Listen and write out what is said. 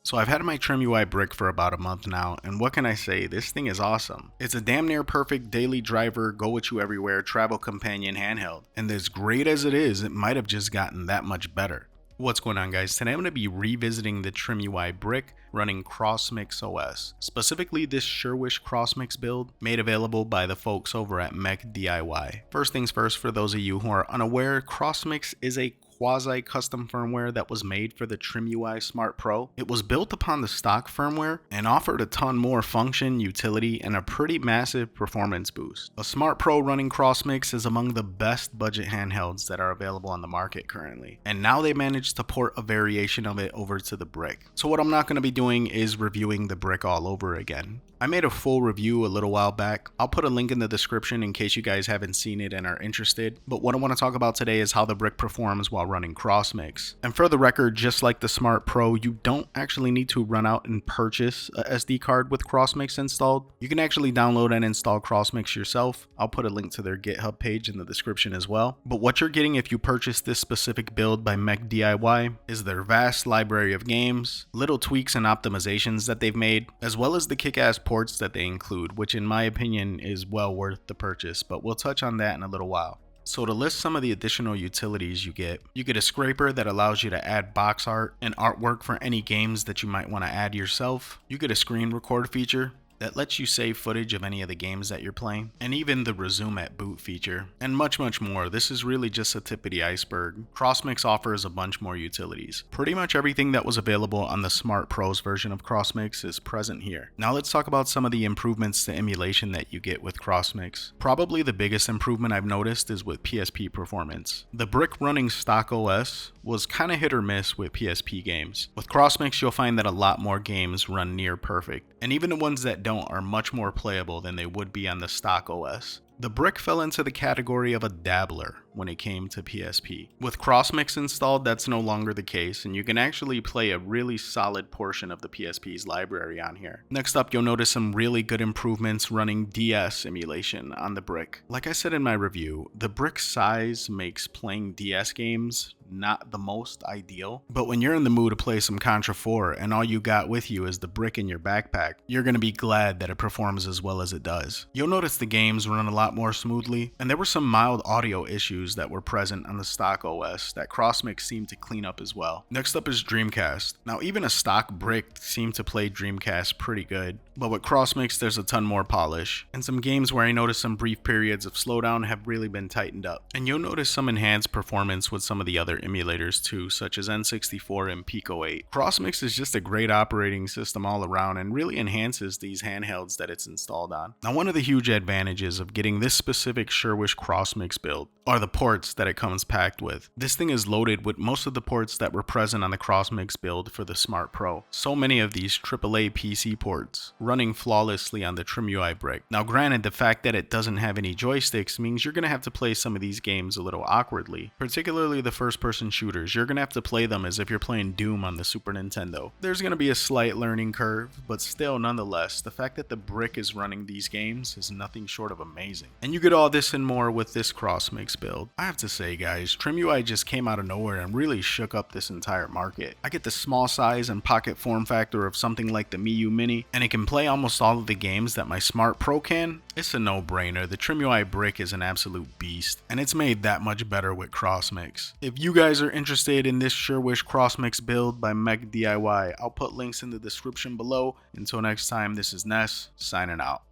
So I've had my Trimui Brick for about a month now, and what can I say, this thing is awesome. It's a damn near perfect daily driver, go with you everywhere, travel companion handheld. And as great as it is, it might have just gotten that much better. What's going on, guys? Today I'm going to be revisiting the Trimui Brick running CrossMix OS, specifically this Surwish CrossMix Build made available by the folks over at MechDIY. First things first, for those of you who are unaware, CrossMix is a quasi-custom firmware that was made for the Trimui Smart Pro. It was built upon the stock firmware and offered a ton more function, utility, and a pretty massive performance boost. A Smart Pro running CrossMix is among the best budget handhelds that are available on the market currently, and now they managed to port a variation of it over to the Brick. So what I'm not going to be doing is reviewing the Brick all over again. I made a full review a little while back. I'll put a link in the description in case you guys haven't seen it and are interested. But what I want to talk about today is how the Brick performs while running CrossMix. And for the record, just like the Smart Pro, you don't actually need to run out and purchase a SD card with CrossMix installed. You can actually download and install CrossMix yourself. I'll put a link to their GitHub page in the description as well. But what you're getting if you purchase this specific build by MechDIY is their vast library of games, little tweaks and optimizations that they've made, as well as the kick-ass ports that they include, which in my opinion is well worth the purchase, but we'll touch on that in a little while. So to list some of the additional utilities you get a scraper that allows you to add box art and artwork for any games that you might want to add yourself. You get a screen record feature that lets you save footage of any of the games that you're playing, and even the resume at boot feature, and much more. This is really just a tip of the iceberg. CrossMix offers a bunch more utilities. Pretty much everything that was available on the Smart Pro's version of CrossMix is present here. Now let's talk about some of the improvements to emulation that you get with CrossMix. Probably the biggest improvement I've noticed is with PSP performance. The Brick running stock OS was kinda hit or miss with PSP games. With CrossMix, you'll find that a lot more games run near perfect, and even the ones that don't are much more playable than they would be on the stock OS. The Brick fell into the category of a dabbler when it came to PSP. With CrossMix installed, that's no longer the case, and you can actually play a really solid portion of the PSP's library on here. Next up, you'll notice some really good improvements running DS emulation on the Brick. Like I said in my review, the Brick size makes playing DS games not the most ideal, but when you're in the mood to play some Contra 4 and all you got with you is the Brick in your backpack, you're going to be glad that it performs as well as it does. You'll notice the games run a lot more smoothly, and there were some mild audio issues that were present on the stock OS that CrossMix seemed to clean up as well. Next up is Dreamcast. Now even a stock Brick seemed to play Dreamcast pretty good, but with CrossMix there's a ton more polish, and some games where I noticed some brief periods of slowdown have really been tightened up. And you'll notice some enhanced performance with some of the other emulators too, such as N64 and Pico 8. CrossMix is just a great operating system all around and really enhances these handhelds that it's installed on. Now one of the huge advantages of getting this specific Surwish CrossMix build are the ports that it comes packed with. This thing is loaded with most of the ports that were present on the CrossMix build for the Smart Pro. So many of these AAA PC ports running flawlessly on the Trimui Brick. Now granted, the fact that it doesn't have any joysticks means you're going to have to play some of these games a little awkwardly, particularly the first person shooters. You're going to have to play them as if you're playing Doom on the Super Nintendo. There's going to be a slight learning curve, but still nonetheless, the fact that the Brick is running these games is nothing short of amazing. And you get all this and more with this CrossMix build. I have to say guys, Trimui just came out of nowhere and really shook up this entire market. I get the small size and pocket form factor of something like the Miyoo Mini, and it can play almost all of the games that my Smart Pro can. It's a no-brainer. The Trimui Brick is an absolute beast, and it's made that much better with CrossMix. If you guys are interested in this Surwish CrossMix build by MechDIY, I'll put links in the description below. Until next time, this is Ness, signing out.